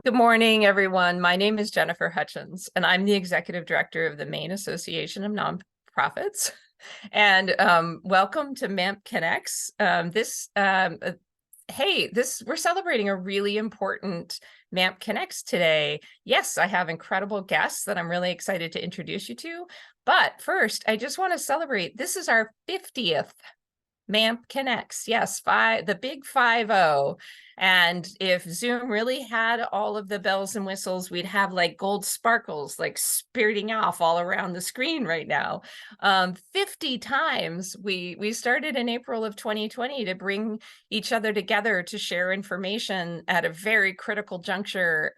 Good morning, everyone. My name is Jennifer Hutchins, and I'm the executive director of the Maine Association of Nonprofits. And welcome to MANP Connects. We're celebrating a really important MANP Connects today. Yes, I have incredible guests that I'm really excited to introduce you to. But first, I just want to celebrate. This is our 50th MANP Connects. Yes, the big 50. And if Zoom really had all of the bells and whistles, we'd have like gold sparkles like spirting off all around the screen right now. 50 times. We started in April of 2020 to bring each other together to share information at a very critical juncture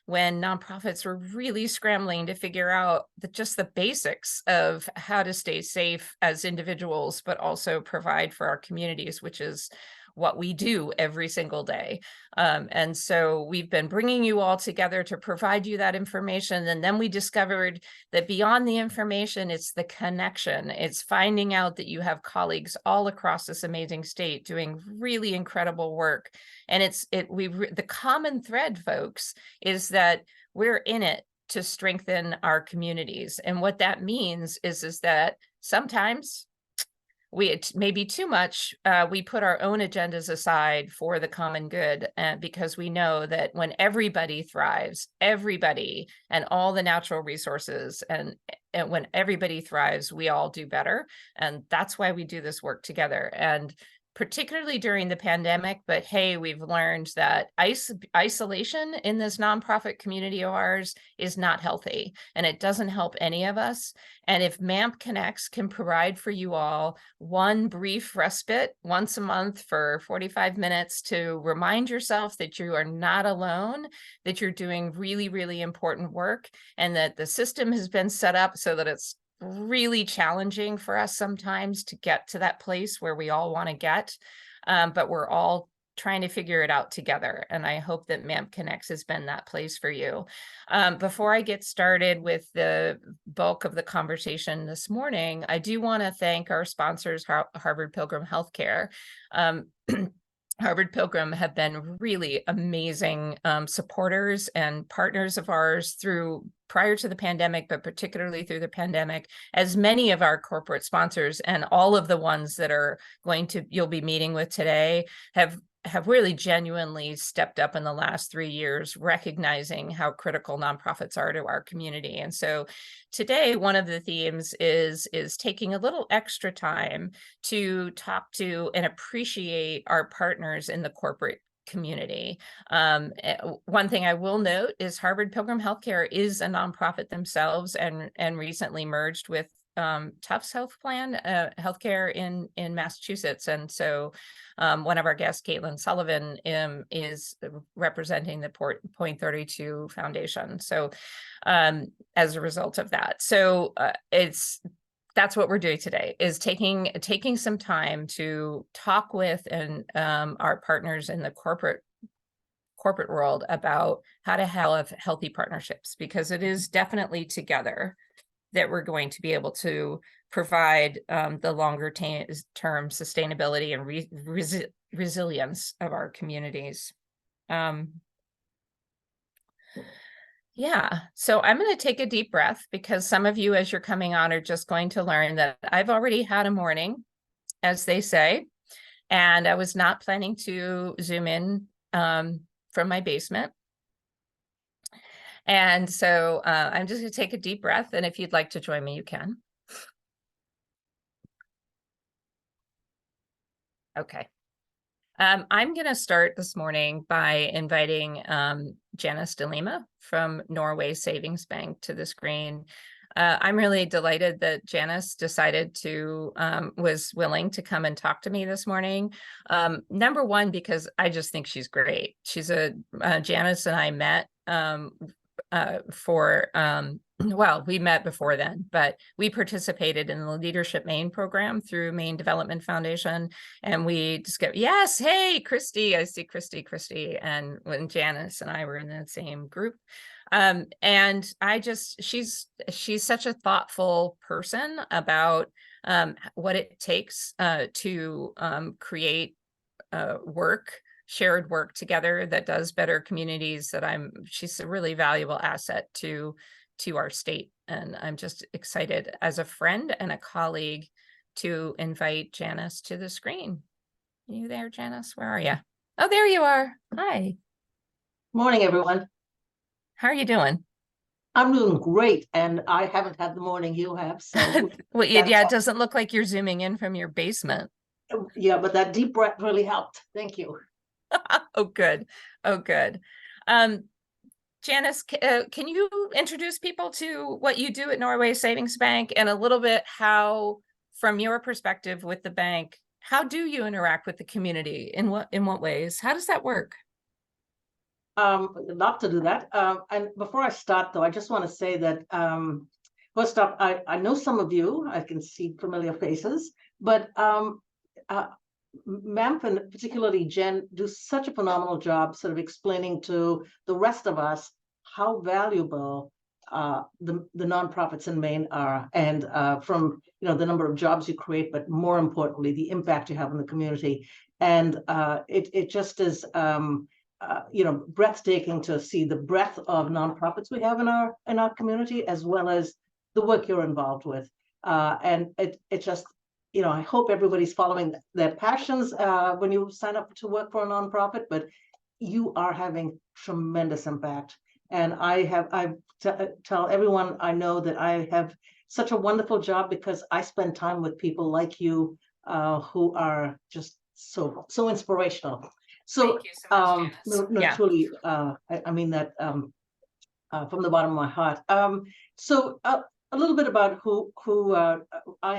when nonprofits were really scrambling to figure out just the basics of how to stay safe as individuals, but also provide for our communities, which is what we do every single day. And so we've been bringing you all together to provide you that information. And then we discovered that beyond the information, it's the connection. It's finding out that you have colleagues all across this amazing state doing really incredible work. And the common thread, folks, is that we're in it to strengthen our communities. And what that means is that sometimes maybe too much, we put our own agendas aside for the common good, because we know that when everybody thrives, everybody and all the natural resources, and when everybody thrives, we all do better. And that's why we do this work together. And particularly during the pandemic, but hey, we've learned that isolation in this nonprofit community of ours is not healthy, and it doesn't help any of us. And if MANP Connects can provide for you all one brief respite once a month for 45 minutes to remind yourself that you are not alone, that you're doing really, really important work, and that the system has been set up so that it's really challenging for us sometimes to get to that place where we all want to get, but we're all trying to figure it out together. And I hope that MANP Connects has been that place for you. Before I get started with the bulk of the conversation this morning, I do want to thank our sponsors, Harvard Pilgrim Healthcare. Harvard Pilgrim have been really amazing supporters and partners of ours prior to the pandemic, but particularly through the pandemic, as many of our corporate sponsors and all of the ones that you'll be meeting with today have really genuinely stepped up in the last 3 years, recognizing how critical nonprofits are to our community. And so today, one of the themes is taking a little extra time to talk to and appreciate our partners in the corporate community. One thing I will note is Harvard Pilgrim Healthcare is a nonprofit themselves and recently merged with Tufts Health Plan Healthcare in Massachusetts. And so one of our guests, Caitlin Sullivan, is representing the Point 32 Foundation. So as a result of that, so that's what we're doing today, is taking some time to talk with our partners in the corporate world about how to have healthy partnerships, because it is definitely together that we're going to be able to provide the longer term sustainability and resilience of our communities. Yeah, so I'm going to take a deep breath, because some of you, as you're coming on, are just going to learn that I've already had a morning, as they say, and I was not planning to Zoom in from my basement. And so I'm just going to take a deep breath, and if you'd like to join me, you can. Okay. I'm going to start this morning by inviting Janice de Lima from Norway Savings Bank to the screen. I'm really delighted that Janice was willing to come and talk to me this morning. Number one, because I just think she's great. Janice and I met well, we met before then, but we participated in the Leadership Maine program through Maine Development Foundation. And we discovered, yes, hey, Christy, I see Christy. And when Janice and I were in the same group. And she's such a thoughtful person about what it takes to create work shared work together that does better communities, she's a really valuable asset to our state. And I'm just excited as a friend and a colleague to invite Janice to the screen. Are you there, Janice? Where are you? Oh, there you are. Hi. Morning, everyone. How are you doing? I'm doing great, and I haven't had the morning you have, so well, yeah, it doesn't look like you're zooming in from your basement. Yeah, but that deep breath really helped. Thank you. Oh, good. Oh, good. Janice, can you introduce people to what you do at Norway Savings Bank and a little bit how, from your perspective with the bank, how do you interact with the community? In what ways? How does that work? I'd love to do that. And before I start, though, I just want to say that first off, I know some of you. I can see familiar faces, but MANP and particularly Jen do such a phenomenal job sort of explaining to the rest of us how valuable the nonprofits in Maine are, and from the number of jobs you create, but more importantly, the impact you have in the community. And it just is breathtaking to see the breadth of nonprofits we have in our community, as well as the work you're involved with. And it just, I hope everybody's following their passions when you sign up to work for a nonprofit, but you are having tremendous impact. And I tell everyone I know that I have such a wonderful job because I spend time with people like you who are just so inspirational. So, Thank you so much, Janice. truly, I mean that from the bottom of my heart. So a little bit about who I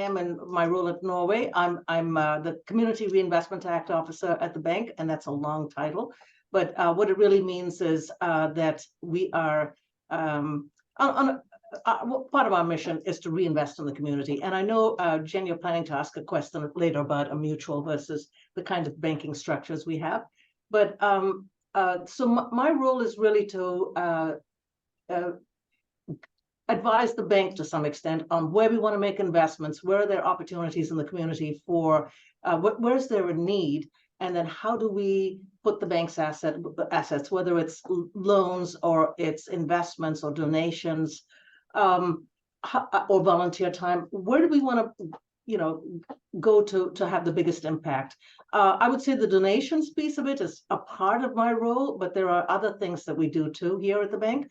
am and my role at Norway. I'm the Community Reinvestment Act officer at the bank, and that's a long title. But what it really means is that we are part of our mission is to reinvest in the community. And I know, Jen, you're planning to ask a question later about a mutual versus the kind of banking structures we have. But so my role is really to advise the bank to some extent on where we want to make investments, where are there opportunities in the community for, where's there a need, and then how do we put the bank's assets, whether it's loans or it's investments or donations or volunteer time, where do we want to go to have the biggest impact? I would say the donations piece of it is a part of my role, but there are other things that we do too here at the bank.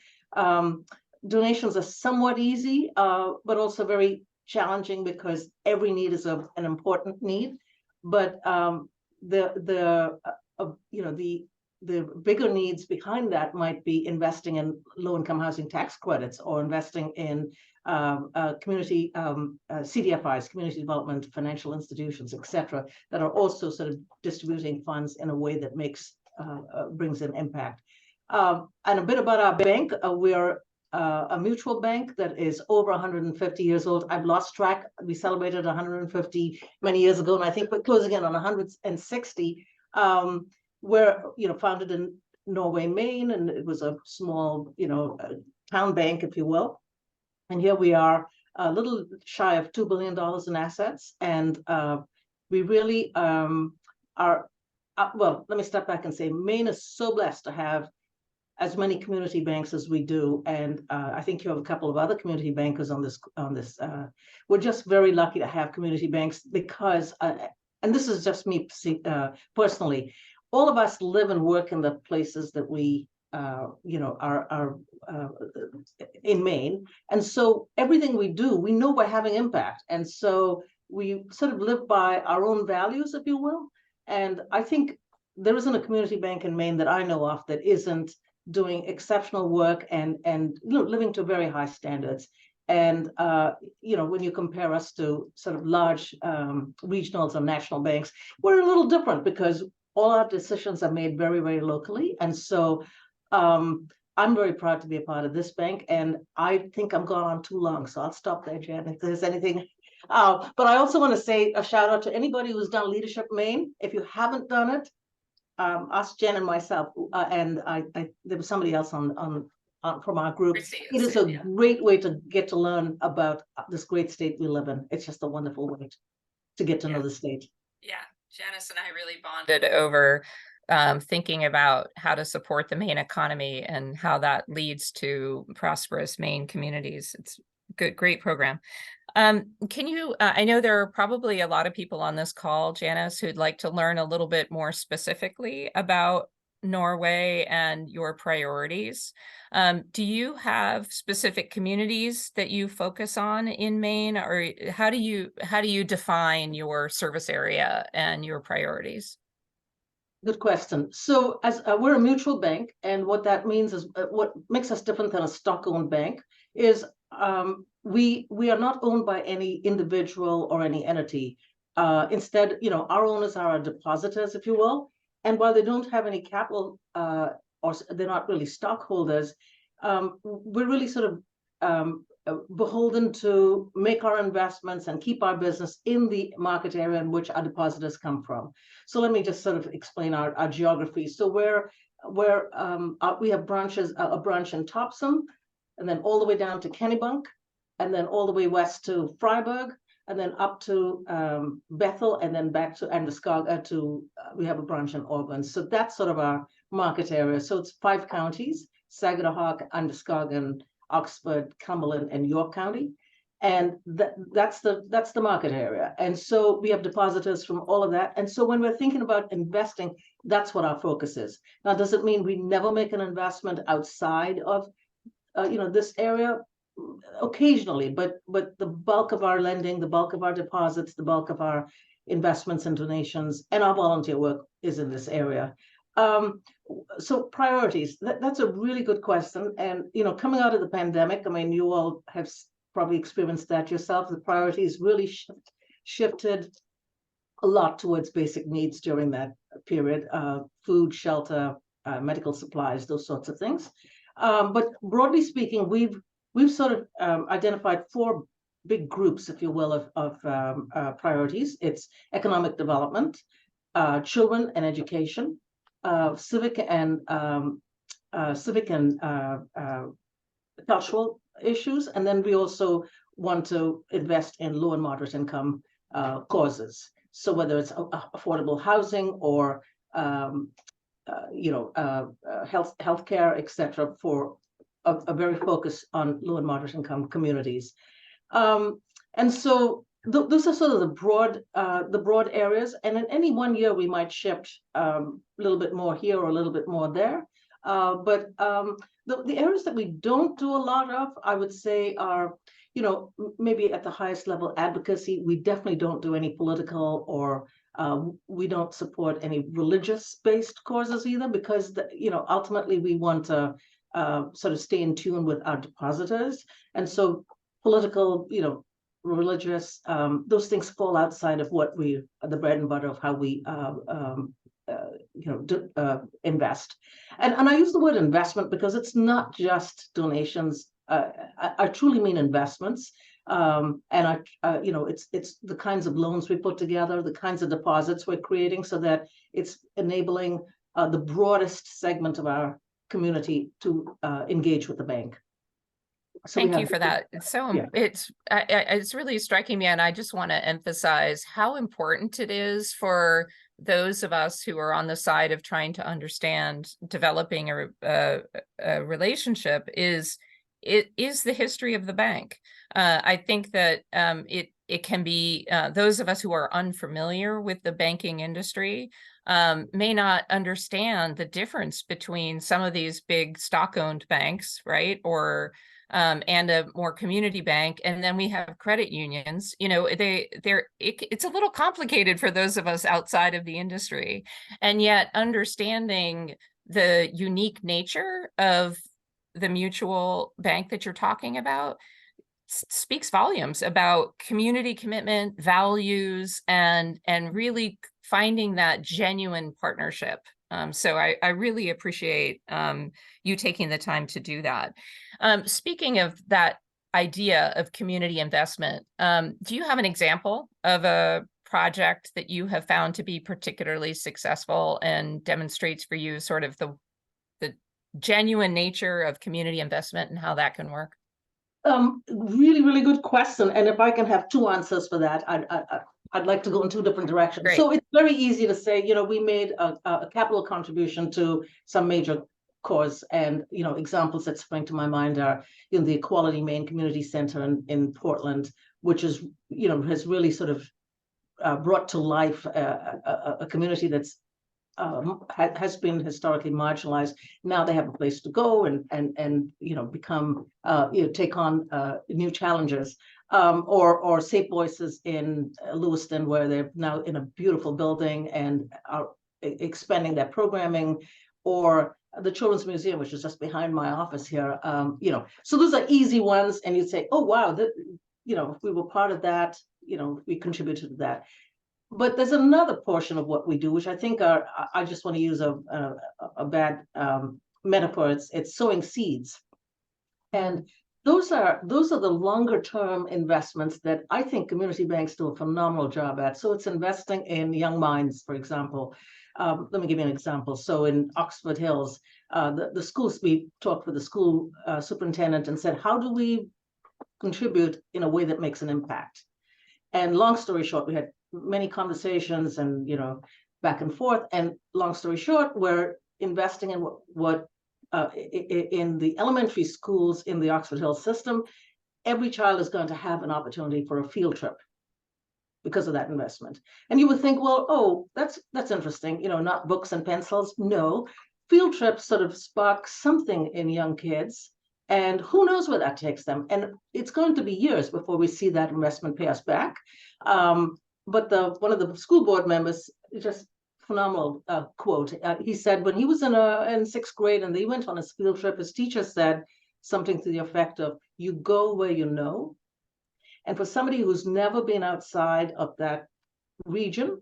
Donations are somewhat easy, but also very challenging because every need is an important need. But the bigger needs behind that might be investing in low-income housing tax credits or investing in community CDFIs, community development financial institutions, etc., that are also sort of distributing funds in a way that brings in impact. And a bit about our bank. We're a mutual bank that is over 150 years old. I've lost track. We celebrated 150 many years ago, and I think we're closing in on 160. We're founded in Norway, Maine, and it was a small town bank, if you will. And here we are, a little shy of $2 billion in assets, and we really are. Well, let me step back and say, Maine is so blessed to have as many community banks as we do, and I think you have a couple of other community bankers on this. We're just very lucky to have community banks because, and this is just me personally, all of us live and work in the places that we are in Maine, and so everything we do, we know we're having impact, and so we sort of live by our own values, if you will. And I think there isn't a community bank in Maine that I know of that isn't doing exceptional work and living to very high standards. And when you compare us to sort of large regionals or national banks, we're a little different because all our decisions are made very, very locally. And so I'm very proud to be a part of this bank. And I think I'm gone on too long, so I'll stop there, Jen, if there's anything. But I also want to say a shout out to anybody who's done Leadership Maine. If you haven't done it, ask Jen and myself, and there was somebody else on from our group. It is a great way to get to learn about this great state we live in. It's just a wonderful way to get to know the state. Yeah, Janice and I really bonded over thinking about how to support the Maine economy and how that leads to prosperous Maine communities. It's great program. Can you, I know there are probably a lot of people on this call, Janice, who'd like to learn a little bit more specifically about Norway and your priorities. Do you have specific communities that you focus on in Maine, or how do you define your service area and your priorities? Good question. So as we're a mutual bank, and what that means is what makes us different than a stock-owned bank is we are not owned by any individual or any entity. Instead, our owners are our depositors, if you will. And while they don't have any capital or they're not really stockholders, we're really sort of beholden to make our investments and keep our business in the market area in which our depositors come from. So let me just sort of explain our geography. So we have branches, a branch in Topsom, and then all the way down to Kennebunk, and then all the way west to Freiburg, and then up to Bethel, and then back to Androscoggin we have a branch in Auburn. So that's sort of our market area. So it's 5 counties: Saginaw, Androscoggin, Oxford, Cumberland, and York County. And that's the market area. And so we have depositors from all of that. And so when we're thinking about investing, that's what our focus is. Now, does it mean we never make an investment outside of this area? Occasionally, but the bulk of our lending, the bulk of our deposits, the bulk of our investments and donations, and our volunteer work is in this area. So priorities, that's a really good question. And, coming out of the pandemic, I mean, you all have probably experienced that yourself. The priorities really shifted a lot towards basic needs during that period: food, shelter, medical supplies, those sorts of things. But broadly speaking, we've sort of identified 4 big groups, if you will, of priorities. It's economic development, children and education, civic and cultural issues, and then we also want to invest in low and moderate income causes. So whether it's affordable housing or healthcare, etc., for a very focus on low and moderate income communities. And so those are sort of the broad areas. And in any one year, we might shift a little bit more here or a little bit more there. But the areas that we don't do a lot of, I would say, are, maybe at the highest level advocacy. We definitely don't do any political or we don't support any religious-based causes either, because ultimately we want to sort of stay in tune with our depositors. And so political, religious, those things fall outside of what the bread and butter of how we invest. And I use the word investment because it's not just donations. I truly mean investments. And it's the kinds of loans we put together, the kinds of deposits we're creating, so that it's enabling the broadest segment of our community to engage with the bank. So thank you for that. It's so it's really striking me, and I just want to emphasize how important it is for those of us who are on the side of trying to understand developing a relationship is the history of the bank. I think that it can be those of us who are unfamiliar with the banking industry may not understand the difference between some of these big stock-owned banks, right? Or and a more community bank, and then we have credit unions. It's a little complicated for those of us outside of the industry, and yet understanding the unique nature of the mutual bank that you're talking about speaks volumes about community commitment, values, and really finding that genuine partnership. So I really appreciate you taking the time to do that. Speaking of that idea of community investment, do you have an example of a project that you have found to be particularly successful and demonstrates for you sort of the genuine nature of community investment and how that can work? Really, really good question. And if I can have 2 answers for that, I'd like to go in two different directions. Great. So it's very easy to say, we made a capital contribution to some major cause. And, examples that spring to my mind are, the Equality Maine Community Center in Portland, which is, has really sort of brought to life a community that's has been historically marginalized. Now they have a place to go and become take on new challenges. Or Safe Voices in Lewiston, where they're now in a beautiful building and are expanding their programming, or the Children's Museum, which is just behind my office here. So those are easy ones, and you'd say, oh wow, that if we were part of that, we contributed to that. But there's another portion of what we do, which I think I just want to use a bad metaphor. It's sowing seeds. And those are the longer term investments that I think community banks do a phenomenal job at. So it's investing in young minds, for example. Let me give you an example. So in Oxford Hills, the schools, we talked with the school superintendent and said, how do we contribute in a way that makes an impact? And long story short, we had many conversations and, back and forth. And long story short, we're investing in what in the elementary schools in the Oxford Hills system. Every child is going to have an opportunity for a field trip because of that investment. And you would think, well, oh, that's interesting, not books and pencils. No, field trips sort of spark something in young kids. And who knows where that takes them? And it's going to be years before we see that investment pay us back. But one of the school board members, just phenomenal quote. He said when he was in sixth grade and they went on a field trip, his teacher said something to the effect of, "You go where you know." And for somebody who's never been outside of that region,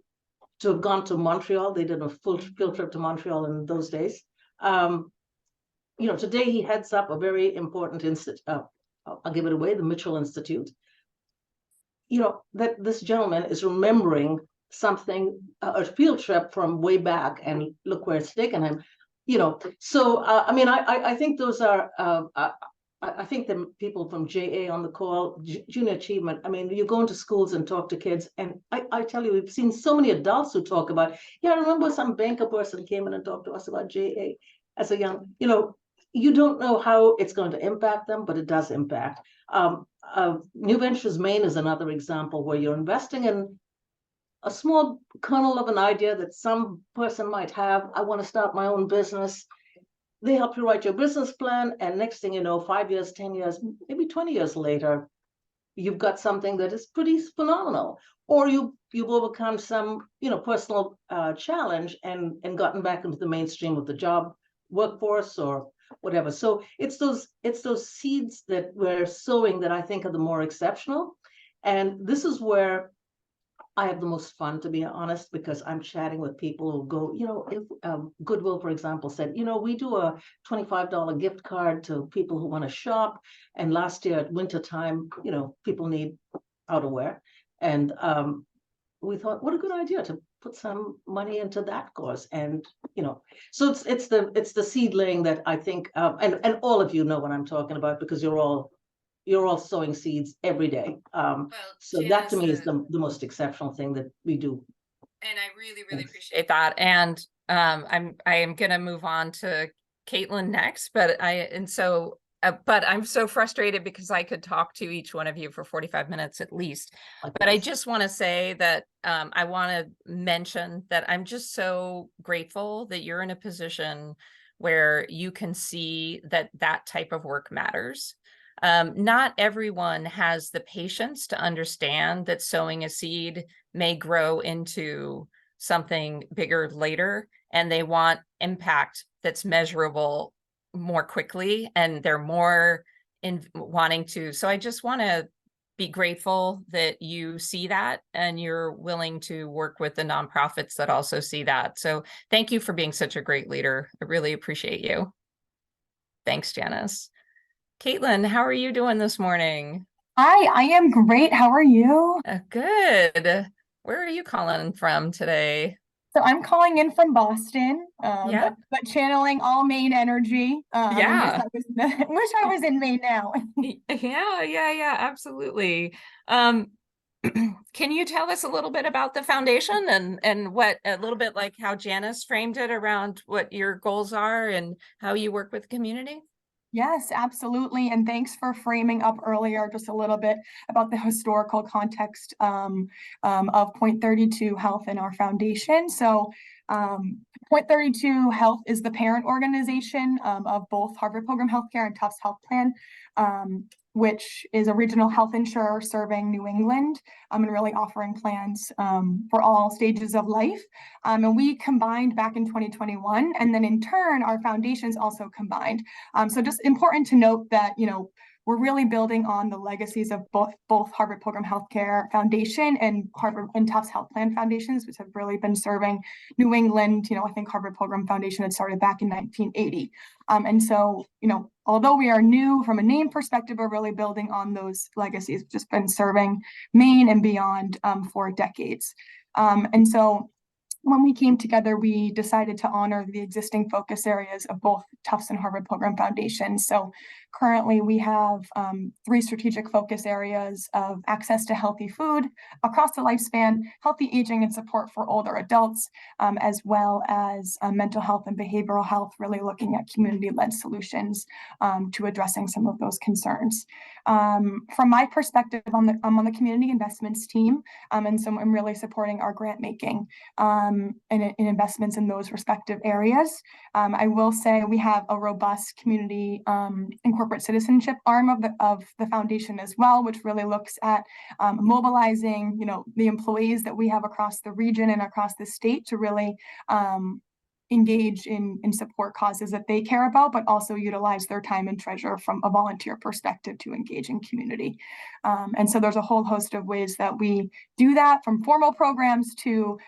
to have gone to Montreal, they did a full field trip to Montreal in those days. Today he heads up a very important institute. I'll give it away, the Mitchell Institute. That this gentleman is remembering something, a field trip from way back, and look where it's taken him. So I think those are. I think the people from JA on the call, Junior Achievement. I mean, you go into schools and talk to kids, and I tell you, we've seen so many adults who talk about. Yeah, I remember some banker person came in and talked to us about JA as a young. You don't know how it's going to impact them, but it does impact. New Ventures Maine is another example where you're investing in a small kernel of an idea that some person might have. I want to start my own business. They help you write your business plan, and next thing you know, 5 years, 10 years, maybe 20 years later, you've got something that is pretty phenomenal. Or you've overcome some personal challenge and gotten back into the mainstream of the job workforce or whatever. So it's those seeds that we're sowing that I think are the more exceptional. And this is where I have the most fun, to be honest, because I'm chatting with people who go, if Goodwill, for example, said, we do a $25 gift card to people who want to shop. And last year at wintertime, people need outerwear. And we thought, what a good idea to put some money into that cause. And, so it's the seedling that I think, and all of you know what I'm talking about, because you're all sowing seeds every day. So Janice, that to me is the most exceptional thing that we do. And I really, really appreciate that. And I am going to move on to Caitlin next, but I'm so frustrated because I could talk to each one of you for 45 minutes at least. But I just want to say that I want to mention that I'm just so grateful that you're in a position where you can see that type of work matters. Not everyone has the patience to understand that sowing a seed may grow into something bigger later, and they want impact that's measurable more quickly, and they're more in wanting to. So I just want to be grateful that you see that and you're willing to work with the nonprofits that also see that. So thank you for being such a great leader. I really appreciate you. Thanks, Janice. Caitlin, how are you doing this morning? Hi, I am great. How are you? Good. Where are you calling from today? So I'm calling in from Boston, Yeah. but channeling all Maine energy. Yeah. Wish I was in Maine now. Yeah, absolutely. Can you tell us a little bit about the foundation and what a little bit like how Janice framed it around what your goals are and how you work with the community? Yes, absolutely. And thanks for framing up earlier just a little bit about the historical context of Point 32 Health in our foundation. So Point 32 Health is the parent organization of both Harvard Pilgrim Healthcare and Tufts Health Plan, which is a regional health insurer serving New England and really offering plans for all stages of life. And we combined back in 2021, and then in turn, our foundations also combined. So just important to note that, we're really building on the legacies of both Harvard Pilgrim Healthcare Foundation and Harvard and Tufts Health Plan foundations, which have really been serving New England. I think Harvard Pilgrim Foundation had started back in 1980. And so, although we are new from a name perspective, we're really building on those legacies, which has been serving Maine and beyond for decades. And so when we came together, we decided to honor the existing focus areas of both Tufts and Harvard Pilgrim Foundation. So currently we have 3 strategic focus areas of access to healthy food across the lifespan, healthy aging and support for older adults, as well as mental health and behavioral health, really looking at community-led solutions to addressing some of those concerns. From my perspective, I'm on the community investments team, and so I'm really supporting our grant making and investments in those respective areas. I will say we have a robust community and corporate citizenship arm of the foundation as well, which really looks at mobilizing, the employees that we have across the region and across the state to really engage in support causes that they care about, but also utilize their time and treasure from a volunteer perspective to engage in community. And so there's a whole host of ways that we do that, from formal programs to,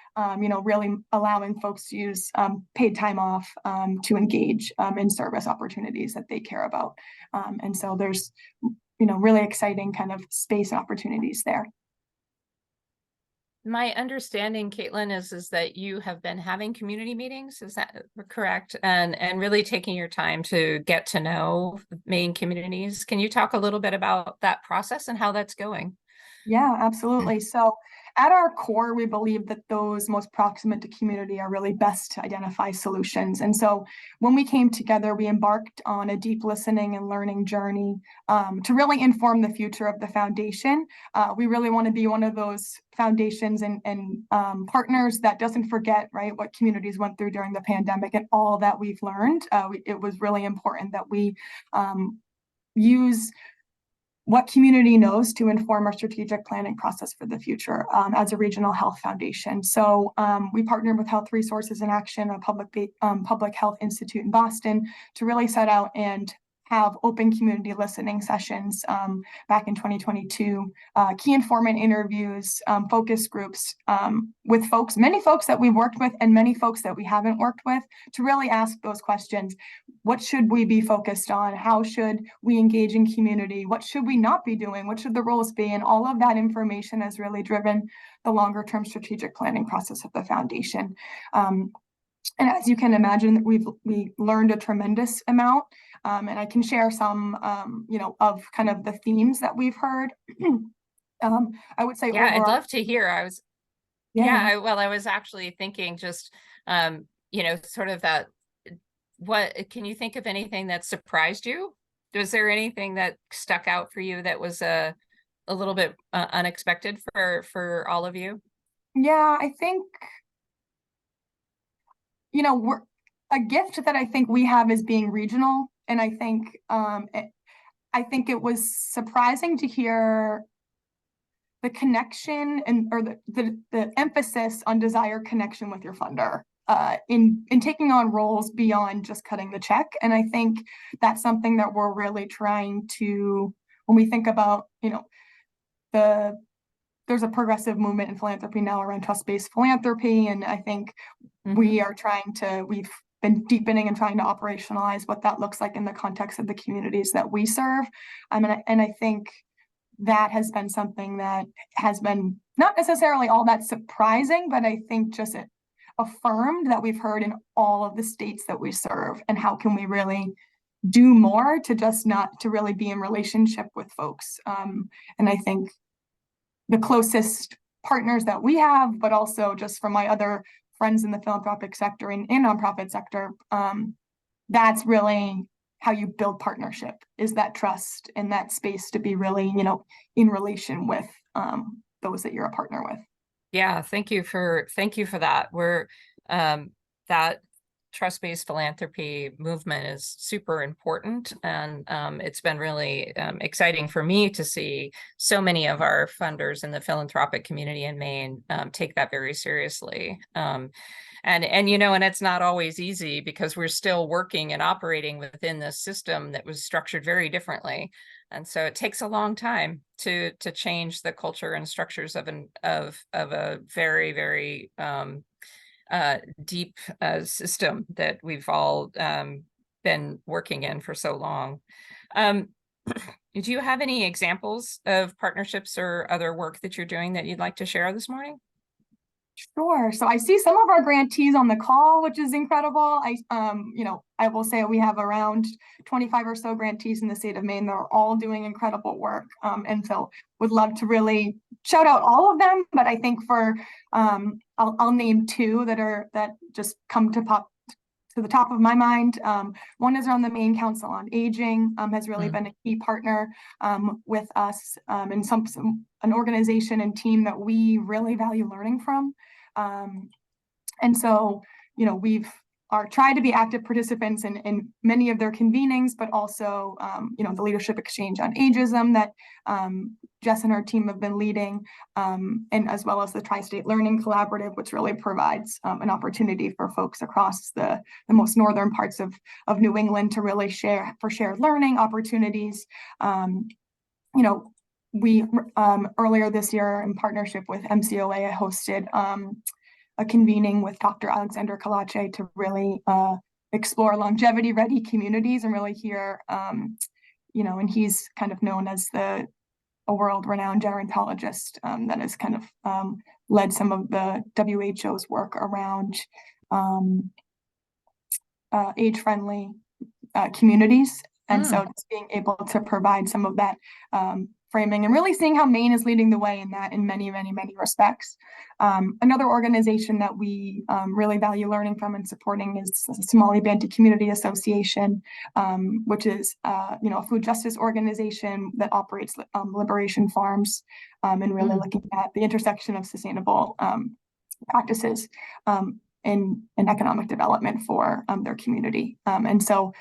really allowing folks to use paid time off to engage in service opportunities that they care about. And so there's, really exciting kind of space opportunities there. My understanding, Caitlin, is that you have been having community meetings. Is that correct? And really taking your time to get to know Maine communities. Can you talk a little bit about that process and how that's going? Yeah, absolutely. So at our core, we believe that those most proximate to community are really best to identify solutions. And so when we came together, we embarked on a deep listening and learning journey to really inform the future of the foundation. We really want to be one of those foundations and partners that doesn't forget, right, what communities went through during the pandemic and all that we've learned. It was really important that we use what community knows to inform our strategic planning process for the future as a regional health foundation. So we partnered with Health Resources in Action, a public health institute in Boston, to really set out and have open community listening sessions back in 2022, key informant interviews, focus groups with many folks that we've worked with and many folks that we haven't worked with, to really ask those questions. What should we be focused on? How should we engage in community? What should we not be doing? What should the roles be? And all of that information has really driven the longer term strategic planning process of the foundation. And as you can imagine, we learned a tremendous amount, and I can share some, of kind of the themes that we've heard. I would say, Yeah, overall, I'd love to hear. I was actually thinking just, sort of that. What can you think of anything that surprised you? Was there anything that stuck out for you that was a little bit unexpected for all of you? Yeah, I think, we're a gift that I think we have is being regional. And I think it was surprising to hear the connection or the emphasis on desired connection with your funder in taking on roles beyond just cutting the check. And I think that's something that we're really trying to, when we think about, there's a progressive movement in philanthropy now around trust-based philanthropy. And I think we've been deepening and trying to operationalize what that looks like in the context of the communities that we serve. And I think that has been something that has been not necessarily all that surprising, but I think just affirmed that we've heard in all of the states that we serve. And how can we really do more to just not to really be in relationship with folks? And I think the closest partners that we have, but also just from my other friends in the philanthropic sector and nonprofit sector, that's really how you build partnership, is that trust and that space to be really, in relation with those that you're a partner with. Yeah, thank you for that. We're that trust-based philanthropy movement is super important, and it's been really exciting for me to see so many of our funders in the philanthropic community in Maine take that very seriously. And it's not always easy, because we're still working and operating within this system that was structured very differently. And so it takes a long time to change the culture and structures of a very, very deep system that we've all been working in for so long. Do you have any examples of partnerships or other work that you're doing that you'd like to share this morning? Sure. So I see some of our grantees on the call, which is incredible. I will say we have around 25 or so grantees in the state of Maine that are all doing incredible work. And so would love to really shout out all of them, but I think I'll name two that just come to the top of my mind. One is around the Maine Council on Aging, has really been a key partner with us, and an organization and team that we really value learning from. And so, we've tried to be active participants in many of their convenings, but also, the leadership exchange on ageism that Jess and her team have been leading, and as well as the Tri-State Learning Collaborative, which really provides an opportunity for folks across the most northern parts of New England to really share shared learning opportunities. We earlier this year, in partnership with MCOA, I hosted a convening with Dr. Alexander Kalache to really explore longevity-ready communities and really hear, and he's kind of known as a world-renowned gerontologist that has kind of led some of the WHO's work around age-friendly communities. And so just being able to provide some of that framing and really seeing how Maine is leading the way in that in many, many, many respects. Another organization that we really value learning from and supporting is the Somali Bantu Community Association, which is a food justice organization that operates liberation farms, and really looking at the intersection of sustainable practices in economic development for their community. And so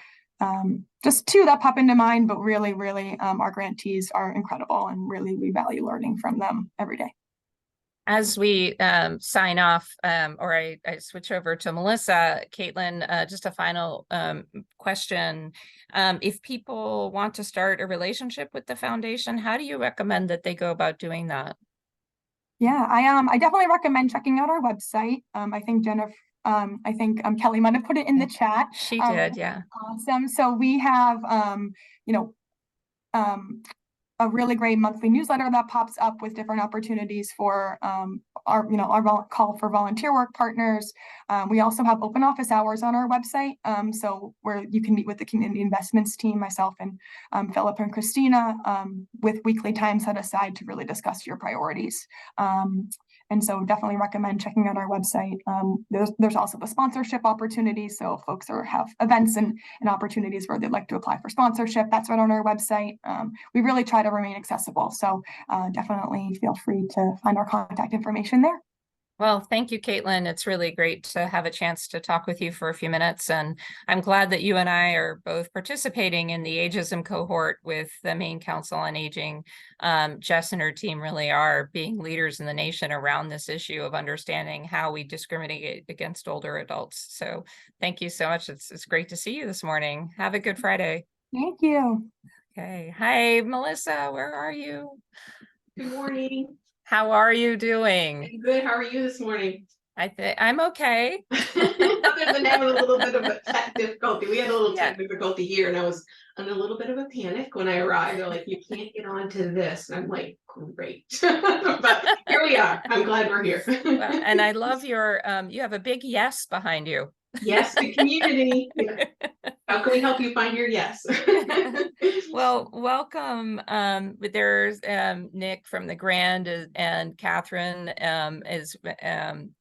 just two that pop into mind, but really, really, our grantees are incredible, and really we value learning from them every day. As we sign off, or I switch over to Melissa, Caitlin, just a final question. If people want to start a relationship with the foundation, how do you recommend that they go about doing that? Yeah, I definitely recommend checking out our website. I think Jennifer, Kelly might have put it in the chat. She did, yeah. Awesome. So we have, a really great monthly newsletter that pops up with different opportunities for our call for volunteer work partners. We also have open office hours on our website, so where you can meet with the community investments team, myself and Philip and Christina, with weekly time set aside to really discuss your priorities. And so definitely recommend checking out our website. There's also the sponsorship opportunities. So if folks have events and opportunities where they'd like to apply for sponsorship, that's right on our website. We really try to remain accessible. So definitely feel free to find our contact information there. Well, thank you, Caitlin. It's really great to have a chance to talk with you for a few minutes. And I'm glad that you and I are both participating in the ageism cohort with the Maine Council on Aging. Jess and her team really are being leaders in the nation around this issue of understanding how we discriminate against older adults. So thank you so much. It's great to see you this morning. Have a good Friday. Thank you. Okay. Hi, Melissa. Where are you? Good morning. How are you doing? Good. How are you this morning? I'm okay. Other than having a little bit of a tech difficulty. We had a little tech difficulty here, and I was in a little bit of a panic when I arrived. They're like, you can't get onto this. And I'm like, great. But here we are. I'm glad we're here. Well, and I love your, you have a big yes behind you. Yes, the community. Yeah. How can we help you find your yes? Well, welcome. But there's Nick from the Grand and Catherine is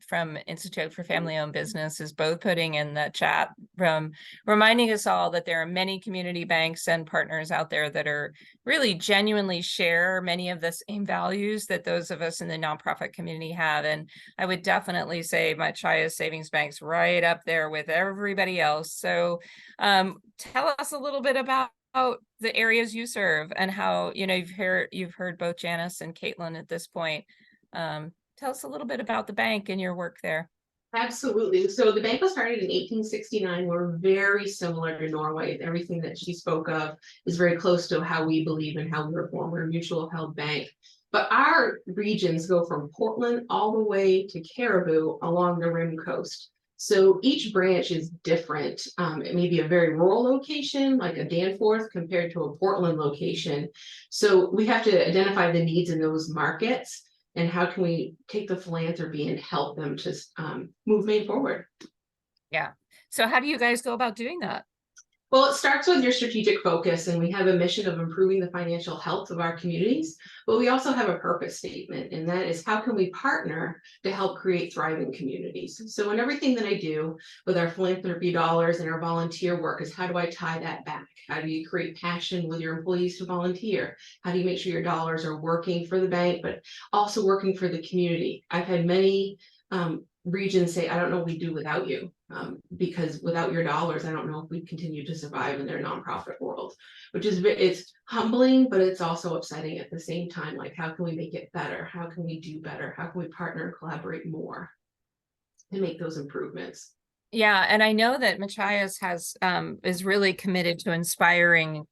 from Institute for Family Owned Business is both putting in the chat from reminding us all that there are many community banks and partners out there that are really genuinely share many of the same values that those of us in the nonprofit community have. And I would definitely say Machias Savings Bank's right up there with everybody else. So tell us a little bit about the areas you serve and how, you've heard both Janice and Caitlin at this point. Tell us a little bit about the bank and your work there. Absolutely. So the bank was started in 1869. We're very similar to Norway. Everything that she spoke of is very close to how we believe and how we were formed. We're a mutual held bank. But our regions go from Portland all the way to Caribou along the Rim Coast. So each branch is different. It may be a very rural location, like a Danforth, compared to a Portland location. So we have to identify the needs in those markets and how can we take the philanthropy and help them to move Maine forward. Yeah. So how do you guys go about doing that? Well, it starts with your strategic focus, and we have a mission of improving the financial health of our communities, but we also have a purpose statement, and that is how can we partner to help create thriving communities? So in everything that I do with our philanthropy dollars and our volunteer work is how do I tie that back? How do you create passion with your employees to volunteer? How do you make sure your dollars are working for the bank, but also working for the community? I've had many regions say, I don't know what we do without you, because without your dollars, I don't know if we continue to survive in their nonprofit world, which is, it's humbling, but it's also exciting at the same time. Like, how can we make it better? How can we do better? How can we partner and collaborate more and make those improvements? Yeah, and I know that Machias has is really committed to inspiring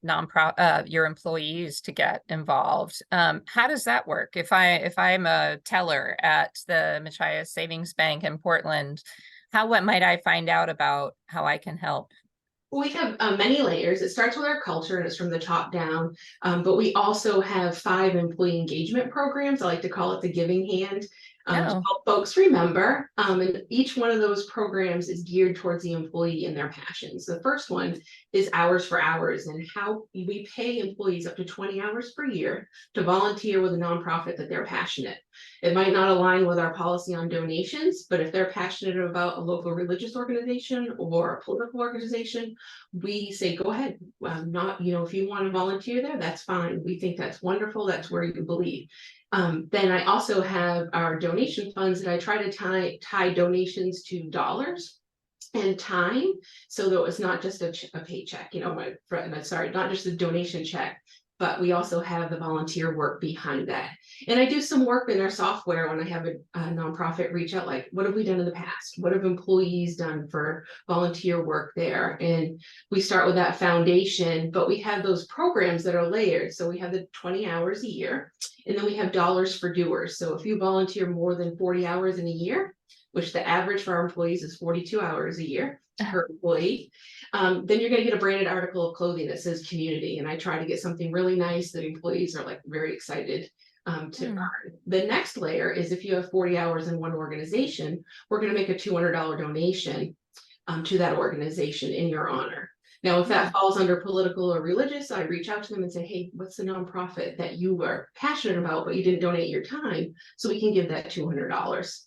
your employees to get involved. How does that work? If I'm a teller at the Machias Savings Bank in Portland, what might I find out about how I can help? We have many layers. It starts with our culture and it's from the top down, but we also have 5 employee engagement programs. I like to call it the giving hand. To help folks remember, and each one of those programs is geared towards the employee and their passions. The first one is Hours for Hours, and how we pay employees up to 20 hours per year to volunteer with a nonprofit that they're passionate. It might not align with our policy on donations, but if they're passionate about a local religious organization or a political organization, we say, go ahead. If you want to volunteer there, that's fine. We think that's wonderful. That's where you believe. Then I also have our donation funds that I try to tie donations to dollars and time, so that it's not just a paycheck, not just a donation check, but we also have the volunteer work behind that. And I do some work in our software when I have a nonprofit reach out, like, what have we done in the past? What have employees done for volunteer work there? And we start with that foundation, but we have those programs that are layered. So we have the 20 hours a year, and then we have dollars for doers. So if you volunteer more than 40 hours in a year, which the average for our employees is 42 hours a year per employee, then you're going to get a branded article of clothing that says community. And I try to get something really nice that employees are like very excited to earn. The next layer is if you have 40 hours in one organization, we're going to make a $200 donation to that organization in your honor. Now, if that falls under political or religious, I reach out to them and say, hey, what's the nonprofit that you were passionate about, but you didn't donate your time? So we can give that $200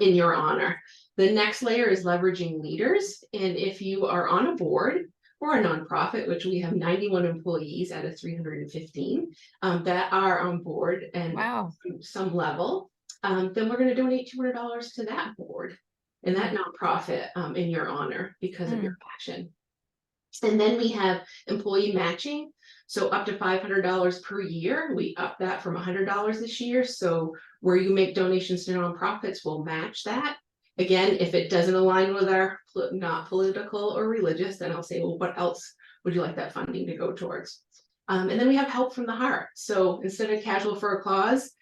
in your honor. The next layer is leveraging leaders. And if you are on a board or a nonprofit, which we have 91 employees out of 315 that are on board and some level, then we're going to donate $200 to that board and that nonprofit in your honor because of your passion. And then we have employee matching. So up to $500 per year, we up that from $100 this year. So where you make donations to nonprofits, we'll match that. Again, if it doesn't align with our not political or religious, then I'll say, well, what else would you like that funding to go towards? And then we have help from the heart. So instead of casual for a cause,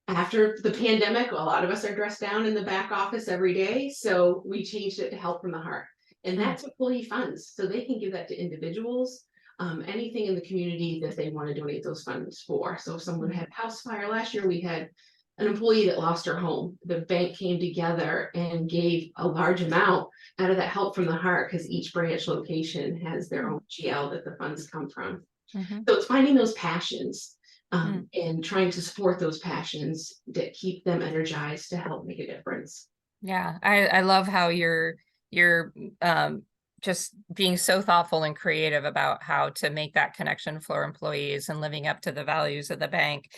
after the pandemic, a lot of us are dressed down in the back office every day. So we changed it to help from the heart. And that's employee funds. So they can give that to individuals, anything in the community that they want to donate those funds for. So if someone had a house fire last year, we had an employee that lost her home. The bank came together and gave a large amount out of that help from the heart, because each branch location has their own GL that the funds come from. Mhm. So it's finding those passions and trying to support those passions that keep them energized to help make a difference. Yeah, I love how you're just being so thoughtful and creative about how to make that connection for employees and living up to the values of the bank.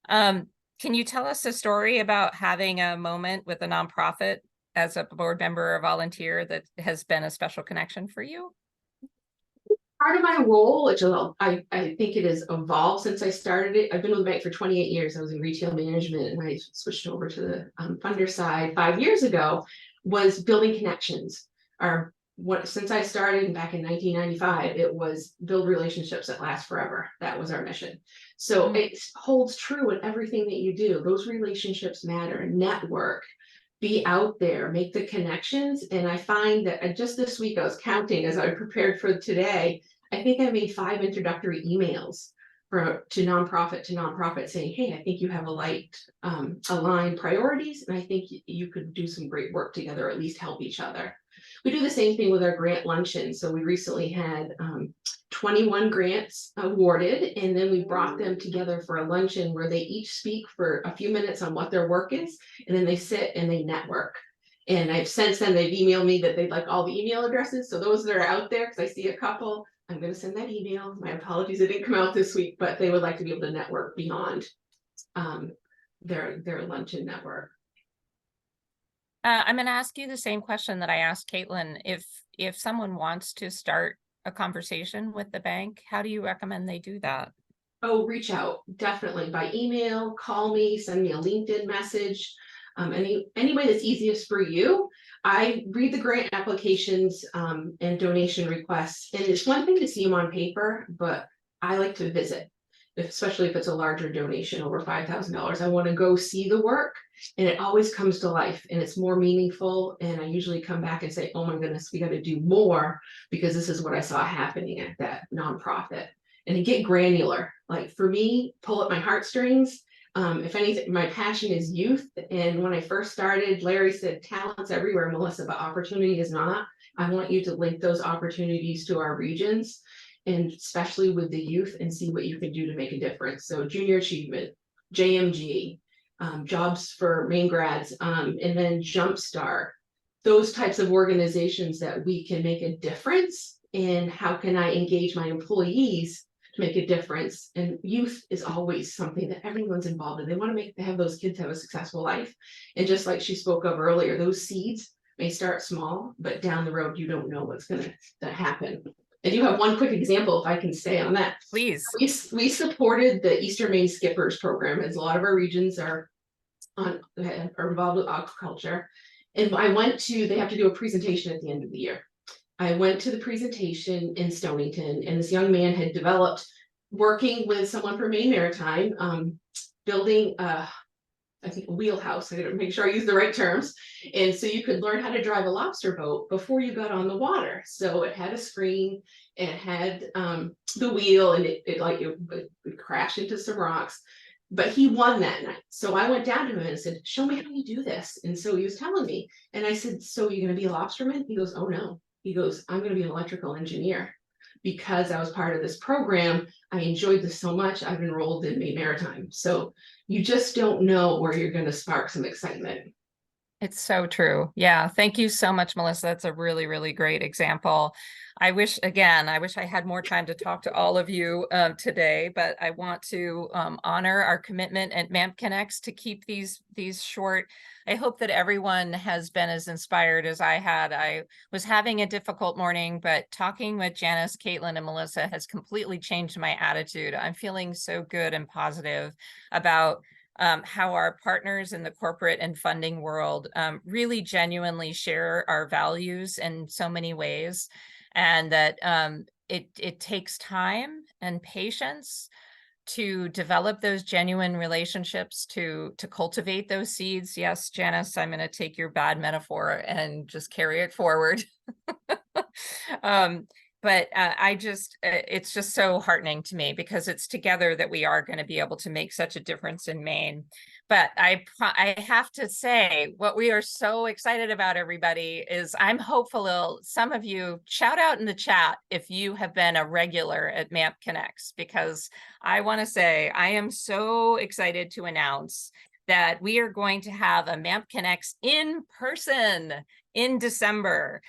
Can you tell us a story about having a moment with a nonprofit as a board member or volunteer that has been a special connection for you? Part of my role, which I think it has evolved since I started it. I've been with the bank for 28 years. I was in retail management, and I switched over to the funder side 5 years ago, was building connections. Since I started back in 1995, it was build relationships that last forever. That was our mission. So it holds true in everything that you do. Those relationships matter. Network, be out there, make the connections. And I find that just this week, I was counting as I prepared for today, I think I made 5 introductory emails to nonprofit saying, hey, I think you have aligned priorities, and I think you could do some great work together, or at least help each other. We do the same thing with our grant luncheon. So we recently had 21 grants awarded, and then we brought them together for a luncheon where they each speak for a few minutes on what their work is, and then they sit and they network. And I've since then, they've emailed me that they'd like all the email addresses. So those that are out there, because I see a couple, I'm going to send that email. My apologies, it didn't come out this week, but they would like to be able to network beyond their luncheon network. I'm going to ask you the same question that I asked Caitlin. If someone wants to start a conversation with the bank, how do you recommend they do that? Oh, reach out, definitely, by email, call me, send me a LinkedIn message, any way that's easiest for you. I read the grant applications and donation requests, and it's one thing to see them on paper, but I like to visit, especially if it's a larger donation over $5,000. I want to go see the work, and it always comes to life, and it's more meaningful. And I usually come back and say, oh my goodness, we got to do more, because this is what I saw happening at that nonprofit. And to get granular, like for me, pull at my heartstrings. If anything, my passion is youth. And when I first started, Larry said, talent's everywhere, Melissa, but opportunity is not. I want you to link those opportunities to our regions, and especially with the youth, and see what you can do to make a difference. So junior achievement, JMG, jobs for Maine grads, and then Jumpstart, those types of organizations that we can make a difference. And how can I engage my employees to make a difference? And youth is always something that everyone's involved in. They want to have those kids have a successful life. And just like she spoke of earlier, those seeds may start small, but down the road, you don't know what's going to happen. And you have one quick example, if I can stay on that. Please. We supported the Eastern Maine Skippers program, as a lot of our regions are involved with aquaculture. And they have to do a presentation at the end of the year. I went to the presentation in Stonington, and this young man had developed, working with someone from Maine Maritime, building I think a wheelhouse. I gotta make sure I use the right terms. And so you could learn how to drive a lobster boat before you got on the water. So it had a screen, it had the wheel, and it would crash into some rocks. But he won that night. So I went down to him and said, show me how you do this. And so he was telling me, and I said, so you're gonna be a lobsterman? He goes, oh no. He goes, I'm gonna be an electrical engineer. Because I was part of this program, I enjoyed this so much, I've enrolled in Maine Maritime. So you just don't know where you're going to spark some excitement. It's so true. Yeah. Thank you so much, Melissa. That's a really, really great example. I wish I had more time to talk to all of you today, but I want to honor our commitment at MANP Connects to keep these short. I hope that everyone has been as inspired as I had. I was having a difficult morning, but talking with Janice, Caitlin, and Melissa has completely changed my attitude. I'm feeling so good and positive about how our partners in the corporate and funding world really genuinely share our values in so many ways, and that it takes time and patience to develop those genuine relationships, to cultivate those seeds. Yes, Janice, I'm going to take your bad metaphor and just carry it forward. but it's just so heartening to me because it's together that we are going to be able to make such a difference in Maine. But I have to say, what we are so excited about, everybody, is I'm hopeful some of you shout out in the chat if you have been a regular at MANP Connects, because I want to say I am so excited to announce that we are going to have a MANP Connects in person in December.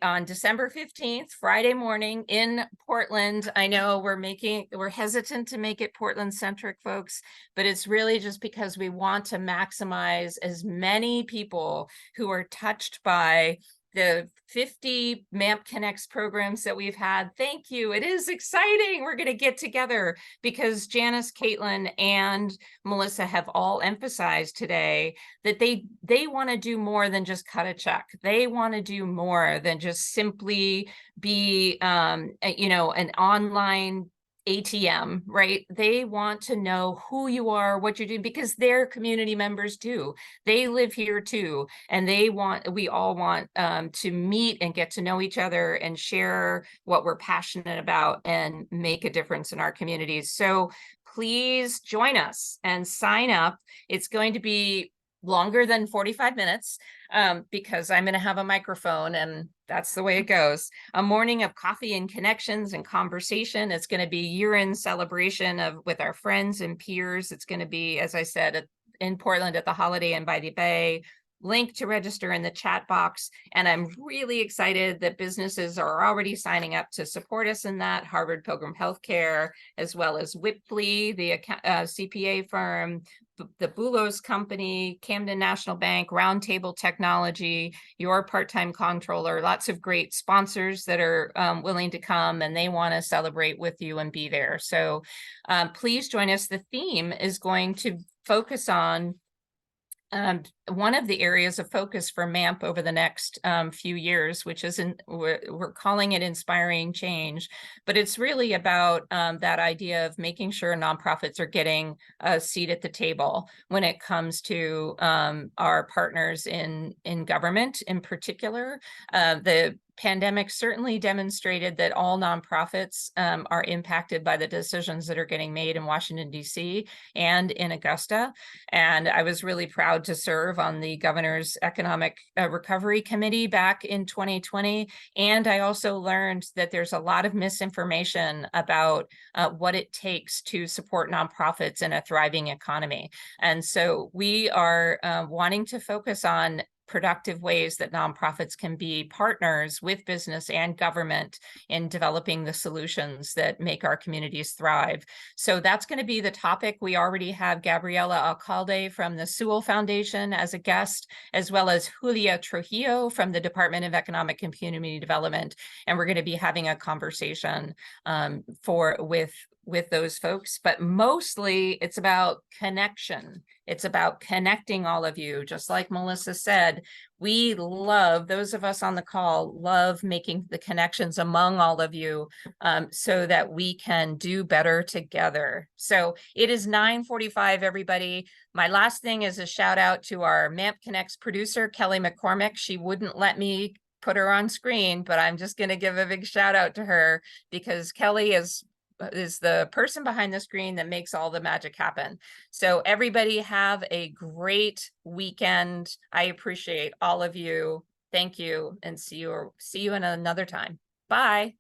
On December 15th, Friday morning in Portland. I know we're hesitant to make it Portland centric, folks, but it's really just because we want to maximize as many people who are touched by the 50 MANP Connects programs that we've had. Thank you. It is exciting. We're going to get together because Janice, Caitlin, and Melissa have all emphasized today that they want to do more than just cut a check. They want to do more than just simply be, an online ATM, right? They want to know who you are, what you're doing, because they're community members too. They live here too, and we all want to meet and get to know each other and share what we're passionate about and make a difference in our communities. So please join us and sign up. It's going to be longer than 45 minutes because I'm going to have a microphone, and that's the way it goes. A morning of coffee and connections and conversation. It's going to be year-end celebration with our friends and peers. It's going to be, as I said, in Portland at the Holiday Inn by the Bay. Link to register in the chat box. And I'm really excited that businesses are already signing up to support us in that. Harvard Pilgrim Healthcare, as well as Whipley, the CPA firm, the Bulos Company, Camden National Bank, Roundtable Technology, your part-time controller, lots of great sponsors that are willing to come, and they want to celebrate with you and be there. So please join us. The theme is going to focus on one of the areas of focus for MANP over the next few years, which is we're calling it inspiring change, but it's really about that idea of making sure nonprofits are getting a seat at the table when it comes to our partners in government in particular. The pandemic certainly demonstrated that all nonprofits are impacted by the decisions that are getting made in Washington, D.C. and in Augusta. And I was really proud to serve on the governor's economic recovery committee back in 2020. And I also learned that there's a lot of misinformation about what it takes to support nonprofits in a thriving economy. And so we are wanting to focus on productive ways that nonprofits can be partners with business and government in developing the solutions that make our communities thrive. So that's going to be the topic. We already have Gabriela Alcalde from the Sewell Foundation as a guest, as well as Julia Trujillo from the Department of Economic and Community Development. And we're going to be having a conversation with those folks, but mostly it's about connection. It's about connecting all of you. Just like Melissa said, we love, those of us on the call, love making the connections among all of you so that we can do better together. So it is 9:45, everybody. My last thing is a shout out to our MANP Connects producer, Kelly McCormick. She wouldn't let me put her on screen, but I'm just going to give a big shout out to her because Kelly is the person behind the screen that makes all the magic happen. So everybody have a great weekend. I appreciate all of you. Thank you, and see you in another time. Bye.